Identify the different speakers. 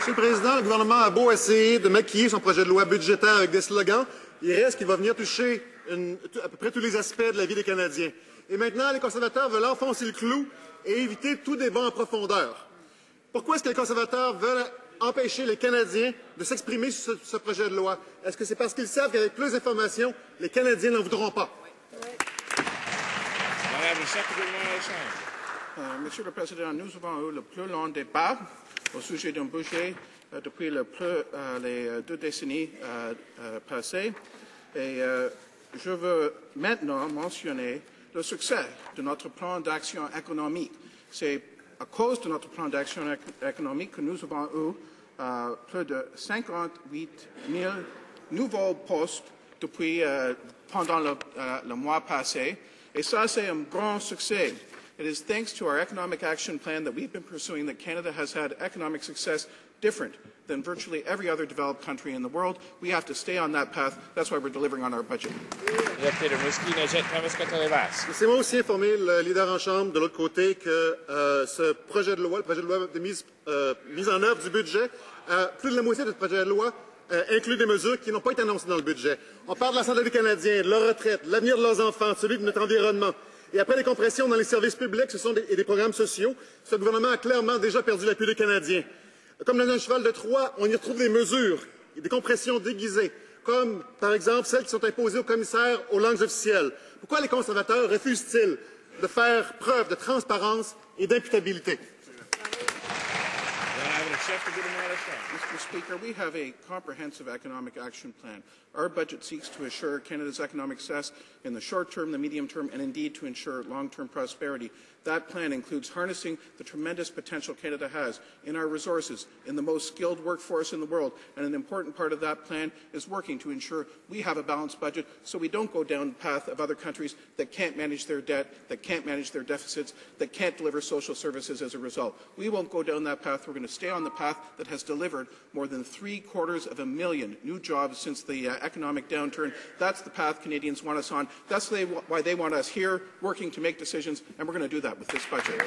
Speaker 1: Monsieur le Président, le gouvernement a beau essayer de maquiller son projet de loi budgétaire avec des slogans, il reste qu'il va venir toucher à peu près tous les aspects de la vie des Canadiens. Et maintenant, les conservateurs veulent enfoncer le clou et éviter tout débat en profondeur. Pourquoi est-ce que les conservateurs veulent empêcher les Canadiens de s'exprimer sur ce projet de loi? Est-ce que c'est parce qu'ils savent qu'avec plus d'informations, les Canadiens n'en voudront pas?
Speaker 2: Monsieur le Président, nous avons eu le plus long débat au sujet d'un budget depuis les 2 décennies passées. Et je veux maintenant mentionner le succès de notre plan d'action économique. C'est à cause de notre plan d'action économique que nous avons eu plus de 58 000 nouveaux postes pendant le mois passé. Et ça, c'est un grand succès. It is thanks to our economic action plan that we've been pursuing that Canada has had economic success different than virtually every other developed country in the world. We have to stay on that path. That's why we're delivering on our budget.
Speaker 1: Laissez-moi aussi informer le leader en Chambre de l'autre côté que ce projet de loi, le projet de loi de mise en œuvre du budget, plus de la moitié de ce projet de loi inclut des mesures qui n'ont pas été annoncées dans le budget. On parle de la santé des Canadiens, de leur retraite, de l'avenir de leurs enfants, de celui de notre environnement. Et après les compressions dans les services publics et des programmes sociaux, ce gouvernement a clairement déjà perdu l'appui des Canadiens. Comme dans un cheval de Troie, on y retrouve des mesures et des compressions déguisées, comme par exemple celles qui sont imposées aux commissaires aux langues officielles. Pourquoi les conservateurs refusent-ils de faire preuve de transparence et d'imputabilité?
Speaker 2: Mr. Speaker, we have a comprehensive economic action plan. Our budget seeks to assure Canada's economic success in the short term, the medium term, and indeed to ensure long-term prosperity. That plan includes harnessing the tremendous potential Canada has in our resources, in the most skilled workforce in the world, and an important part of that plan is working to ensure we have a balanced budget so we don't go down the path of other countries that can't manage their debt, that can't manage their deficits, that can't deliver social services as a result. We won't go down that path. We're going to stay on the path that has delivered more than 750,000 new jobs since the economic downturn. That's the path Canadians want us on. That's why they want us here working to make decisions, and we're going to do that with this budget.